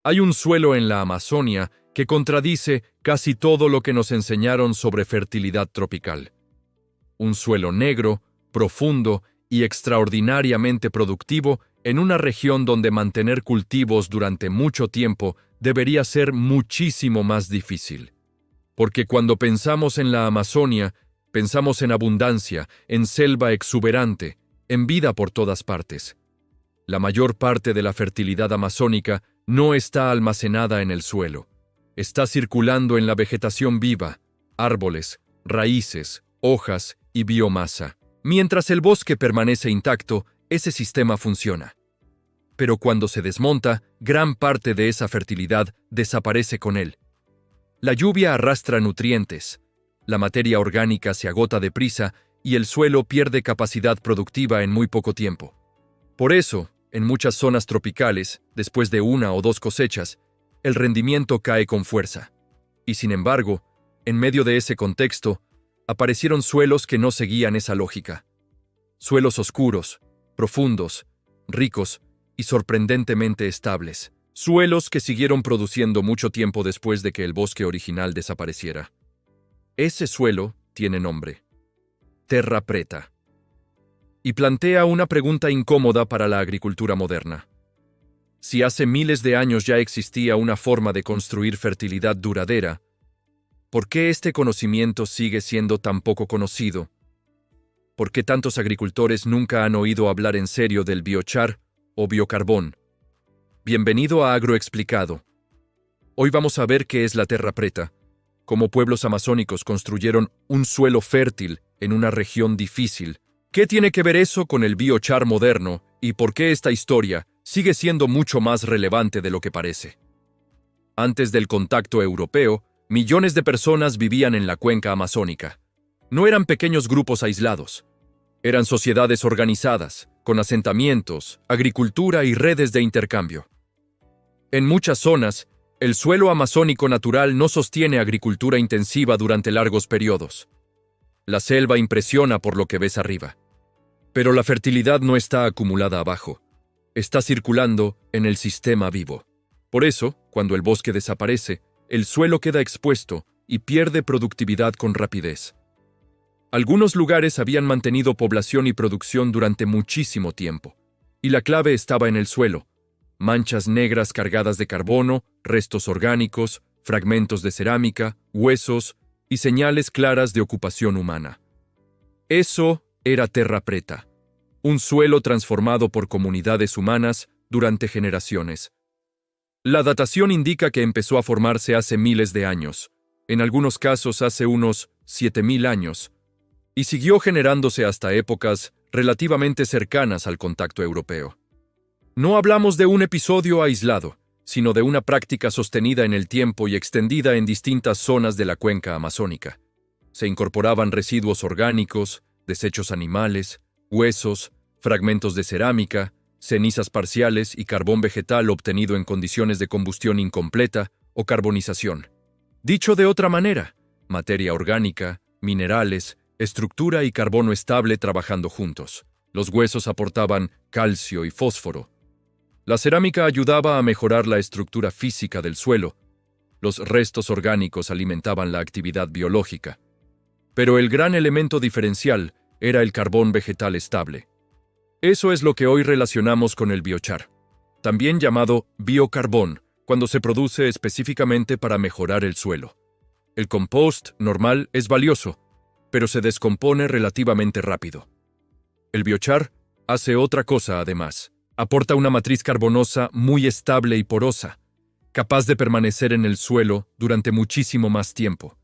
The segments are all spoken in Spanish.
Hay un suelo en la Amazonia que contradice casi todo lo que nos enseñaron sobre fertilidad tropical. Un suelo negro, profundo y extraordinariamente productivo en una región donde mantener cultivos durante mucho tiempo debería ser muchísimo más difícil. Porque cuando pensamos en la Amazonia, pensamos en abundancia, en selva exuberante, en vida por todas partes. La mayor parte de la fertilidad amazónica no está almacenada en el suelo. Está circulando en la vegetación viva, árboles, raíces, hojas y biomasa. Mientras el bosque permanece intacto, ese sistema funciona. Pero cuando se desmonta, gran parte de esa fertilidad desaparece con él. La lluvia arrastra nutrientes, la materia orgánica se agota deprisa y el suelo pierde capacidad productiva en muy poco tiempo. Por eso, en muchas zonas tropicales, después de 1 o 2 cosechas, el rendimiento cae con fuerza. Y sin embargo, en medio de ese contexto, aparecieron suelos que no seguían esa lógica. Suelos oscuros, profundos, ricos y sorprendentemente estables. Suelos que siguieron produciendo mucho tiempo después de que el bosque original desapareciera. Ese suelo tiene nombre: Terra Preta. Y plantea una pregunta incómoda para la agricultura moderna. Si hace miles de años ya existía una forma de construir fertilidad duradera, ¿por qué este conocimiento sigue siendo tan poco conocido? ¿Por qué tantos agricultores nunca han oído hablar en serio del biochar o biocarbón? Bienvenido a Agroexplicado. Hoy vamos a ver qué es la Terra Preta, cómo pueblos amazónicos construyeron un suelo fértil en una región difícil. ¿Qué tiene que ver eso con el biochar moderno y por qué esta historia sigue siendo mucho más relevante de lo que parece? Antes del contacto europeo, millones de personas vivían en la cuenca amazónica. No eran pequeños grupos aislados. Eran sociedades organizadas, con asentamientos, agricultura y redes de intercambio. En muchas zonas, el suelo amazónico natural no sostiene agricultura intensiva durante largos periodos. La selva impresiona por lo que ves arriba. Pero la fertilidad no está acumulada abajo. Está circulando en el sistema vivo. Por eso, cuando el bosque desaparece, el suelo queda expuesto y pierde productividad con rapidez. Algunos lugares habían mantenido población y producción durante muchísimo tiempo. Y la clave estaba en el suelo. Manchas negras cargadas de carbono, restos orgánicos, fragmentos de cerámica, huesos y señales claras de ocupación humana. Eso era Terra Preta, un suelo transformado por comunidades humanas durante generaciones. La datación indica que empezó a formarse hace miles de años, en algunos casos hace unos 7.000 años, y siguió generándose hasta épocas relativamente cercanas al contacto europeo. No hablamos de un episodio aislado, sino de una práctica sostenida en el tiempo y extendida en distintas zonas de la cuenca amazónica. Se incorporaban residuos orgánicos, desechos animales, huesos, fragmentos de cerámica, cenizas parciales y carbón vegetal obtenido en condiciones de combustión incompleta o carbonización. Dicho de otra manera, materia orgánica, minerales, estructura y carbono estable trabajando juntos. Los huesos aportaban calcio y fósforo. La cerámica ayudaba a mejorar la estructura física del suelo. Los restos orgánicos alimentaban la actividad biológica. Pero el gran elemento diferencial era el carbón vegetal estable. Eso es lo que hoy relacionamos con el biochar, también llamado biocarbón, cuando se produce específicamente para mejorar el suelo. El compost normal es valioso, pero se descompone relativamente rápido. El biochar hace otra cosa además. Aporta una matriz carbonosa muy estable y porosa, capaz de permanecer en el suelo durante muchísimo más tiempo.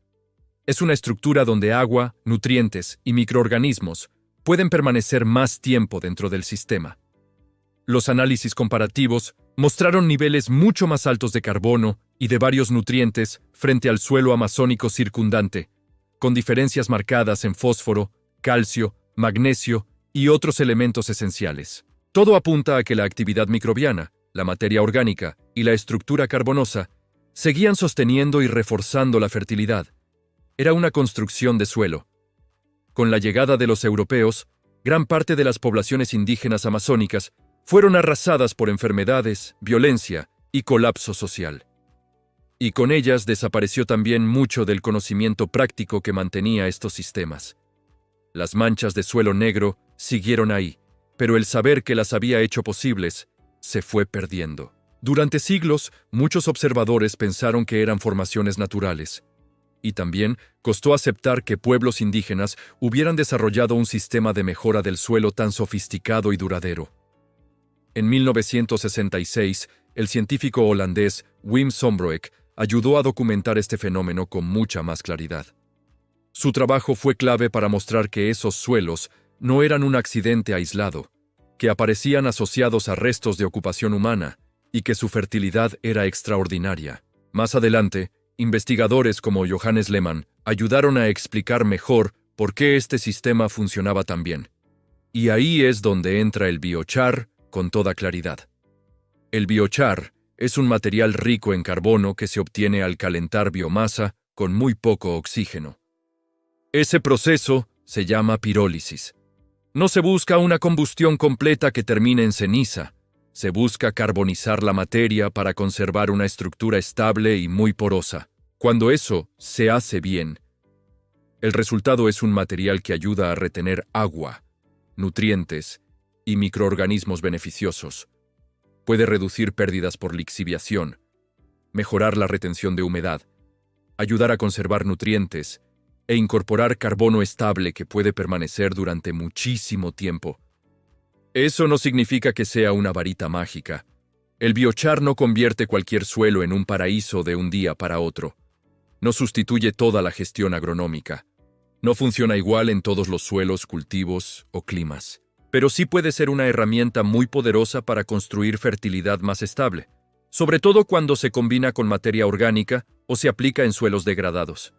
Es una estructura donde agua, nutrientes y microorganismos pueden permanecer más tiempo dentro del sistema. Los análisis comparativos mostraron niveles mucho más altos de carbono y de varios nutrientes frente al suelo amazónico circundante, con diferencias marcadas en fósforo, calcio, magnesio y otros elementos esenciales. Todo apunta a que la actividad microbiana, la materia orgánica y la estructura carbonosa seguían sosteniendo y reforzando la fertilidad. Era una construcción de suelo. Con la llegada de los europeos, gran parte de las poblaciones indígenas amazónicas fueron arrasadas por enfermedades, violencia y colapso social. Y con ellas desapareció también mucho del conocimiento práctico que mantenía estos sistemas. Las manchas de suelo negro siguieron ahí, pero el saber que las había hecho posibles se fue perdiendo. Durante siglos, muchos observadores pensaron que eran formaciones naturales. Y también costó aceptar que pueblos indígenas hubieran desarrollado un sistema de mejora del suelo tan sofisticado y duradero. En 1966, el científico holandés Wim Sombroek ayudó a documentar este fenómeno con mucha más claridad. Su trabajo fue clave para mostrar que esos suelos no eran un accidente aislado, que aparecían asociados a restos de ocupación humana y que su fertilidad era extraordinaria. Más adelante, investigadores como Johannes Lehmann ayudaron a explicar mejor por qué este sistema funcionaba tan bien. Y ahí es donde entra el biochar con toda claridad. El biochar es un material rico en carbono que se obtiene al calentar biomasa con muy poco oxígeno. Ese proceso se llama pirólisis. No se busca una combustión completa que termine en ceniza. Se busca carbonizar la materia para conservar una estructura estable y muy porosa. Cuando eso se hace bien, el resultado es un material que ayuda a retener agua, nutrientes y microorganismos beneficiosos. Puede reducir pérdidas por lixiviación, mejorar la retención de humedad, ayudar a conservar nutrientes e incorporar carbono estable que puede permanecer durante muchísimo tiempo. Eso no significa que sea una varita mágica. El biochar no convierte cualquier suelo en un paraíso de un día para otro. No sustituye toda la gestión agronómica. No funciona igual en todos los suelos, cultivos o climas. Pero sí puede ser una herramienta muy poderosa para construir fertilidad más estable, sobre todo cuando se combina con materia orgánica o se aplica en suelos degradados.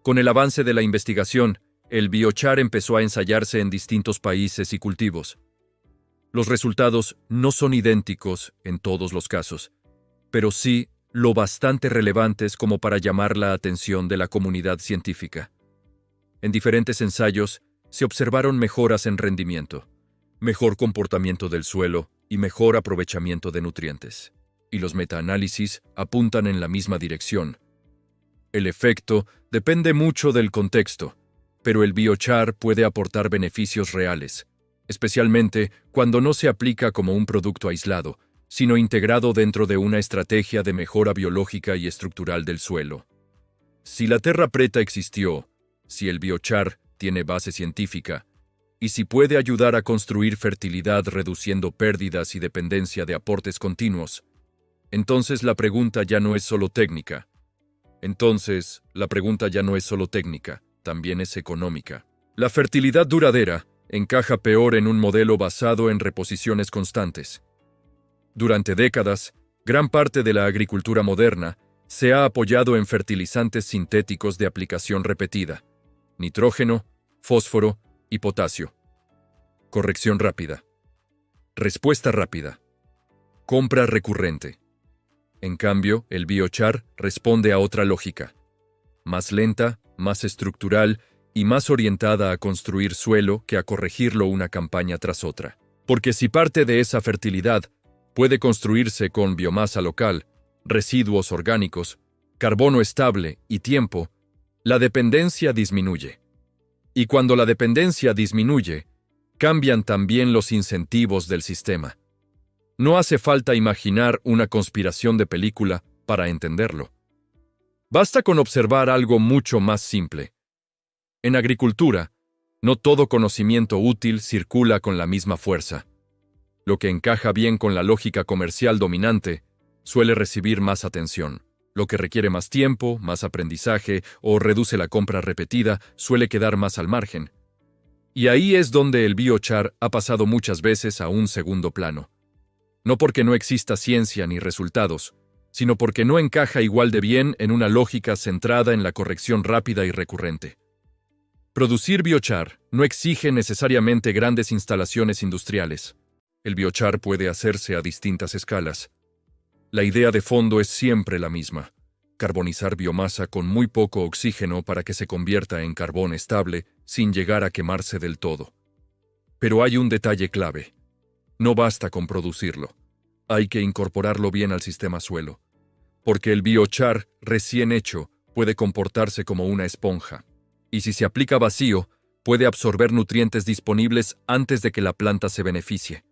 Con el avance de la investigación, el biochar empezó a ensayarse en distintos países y cultivos. Los resultados no son idénticos en todos los casos, pero sí lo bastante relevantes como para llamar la atención de la comunidad científica. En diferentes ensayos se observaron mejoras en rendimiento, mejor comportamiento del suelo y mejor aprovechamiento de nutrientes. Y los metaanálisis apuntan en la misma dirección. El efecto depende mucho del contexto, pero el biochar puede aportar beneficios reales, especialmente cuando no se aplica como un producto aislado, sino integrado dentro de una estrategia de mejora biológica y estructural del suelo. Si la terra preta existió, si el biochar tiene base científica, y si puede ayudar a construir fertilidad reduciendo pérdidas y dependencia de aportes continuos, entonces la pregunta ya no es solo técnica. También es económica. La fertilidad duradera encaja peor en un modelo basado en reposiciones constantes. Durante décadas, gran parte de la agricultura moderna se ha apoyado en fertilizantes sintéticos de aplicación repetida: nitrógeno, fósforo y potasio. Corrección rápida. Respuesta rápida. Compra recurrente. En cambio, el biochar responde a otra lógica, más lenta, más estructural y más orientada a construir suelo que a corregirlo una campaña tras otra. Porque si parte de esa fertilidad puede construirse con biomasa local, residuos orgánicos, carbono estable y tiempo, la dependencia disminuye. Y cuando la dependencia disminuye, cambian también los incentivos del sistema. No hace falta imaginar una conspiración de película para entenderlo. Basta con observar algo mucho más simple. En agricultura, no todo conocimiento útil circula con la misma fuerza. Lo que encaja bien con la lógica comercial dominante suele recibir más atención. Lo que requiere más tiempo, más aprendizaje o reduce la compra repetida suele quedar más al margen. Y ahí es donde el biochar ha pasado muchas veces a un segundo plano. No porque no exista ciencia ni resultados, sino porque no encaja igual de bien en una lógica centrada en la corrección rápida y recurrente. Producir biochar no exige necesariamente grandes instalaciones industriales. El biochar puede hacerse a distintas escalas. La idea de fondo es siempre la misma: carbonizar biomasa con muy poco oxígeno para que se convierta en carbón estable sin llegar a quemarse del todo. Pero hay un detalle clave. No basta con producirlo. hay que incorporarlo bien al sistema suelo, porque el biochar recién hecho puede comportarse como una esponja, y si se aplica vacío, puede absorber nutrientes disponibles antes de que la planta se beneficie.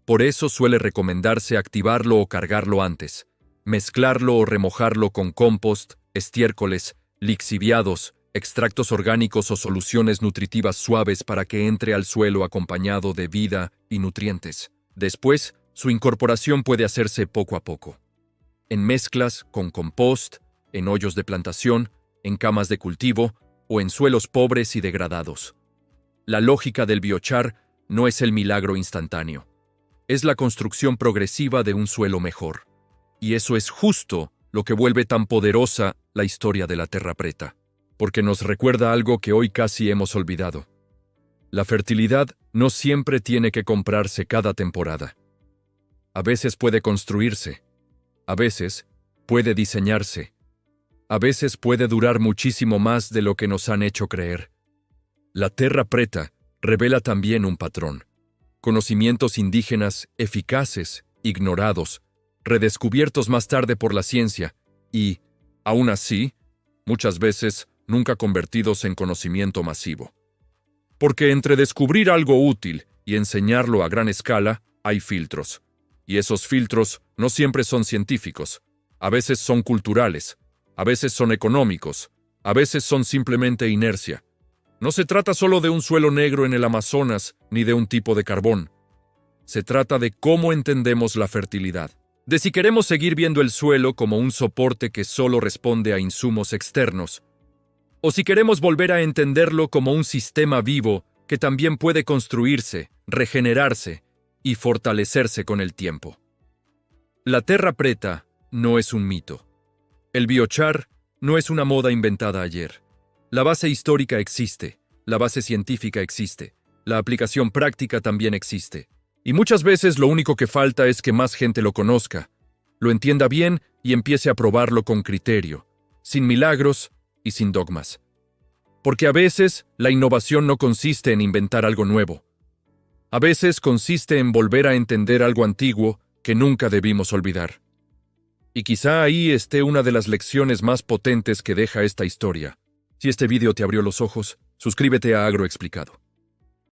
Por eso suele recomendarse activarlo o cargarlo antes, mezclarlo o remojarlo con compost, estiércoles, lixiviados, extractos orgánicos o soluciones nutritivas suaves para que entre al suelo acompañado de vida y nutrientes. Después, su incorporación puede hacerse poco a poco. En mezclas, con compost, en hoyos de plantación, en camas de cultivo o en suelos pobres y degradados. La lógica del biochar no es el milagro instantáneo. Es la construcción progresiva de un suelo mejor. Y eso es justo lo que vuelve tan poderosa la historia de la Terra Preta, porque nos recuerda algo que hoy casi hemos olvidado. La fertilidad no siempre tiene que comprarse cada temporada. A veces puede construirse, a veces puede diseñarse, a veces puede durar muchísimo más de lo que nos han hecho creer. La Terra Preta revela también un patrón. Conocimientos indígenas eficaces, ignorados, redescubiertos más tarde por la ciencia y, aún así, muchas veces nunca convertidos en conocimiento masivo. Porque entre descubrir algo útil y enseñarlo a gran escala hay filtros, y esos filtros no siempre son científicos, a veces son culturales, a veces son económicos, a veces son simplemente inercia. No se trata solo de un suelo negro en el Amazonas ni de un tipo de carbón. Se trata de cómo entendemos la fertilidad, de si queremos seguir viendo el suelo como un soporte que solo responde a insumos externos, o si queremos volver a entenderlo como un sistema vivo que también puede construirse, regenerarse y fortalecerse con el tiempo. La Terra Preta no es un mito. El biochar no es una moda inventada ayer. La base histórica existe, la base científica existe, la aplicación práctica también existe. Y muchas veces lo único que falta es que más gente lo conozca, lo entienda bien y empiece a probarlo con criterio, sin milagros y sin dogmas. Porque a veces la innovación no consiste en inventar algo nuevo. A veces consiste en volver a entender algo antiguo que nunca debimos olvidar. Y quizá ahí esté una de las lecciones más potentes que deja esta historia. Si este vídeo te abrió los ojos, suscríbete a Agroexplicado.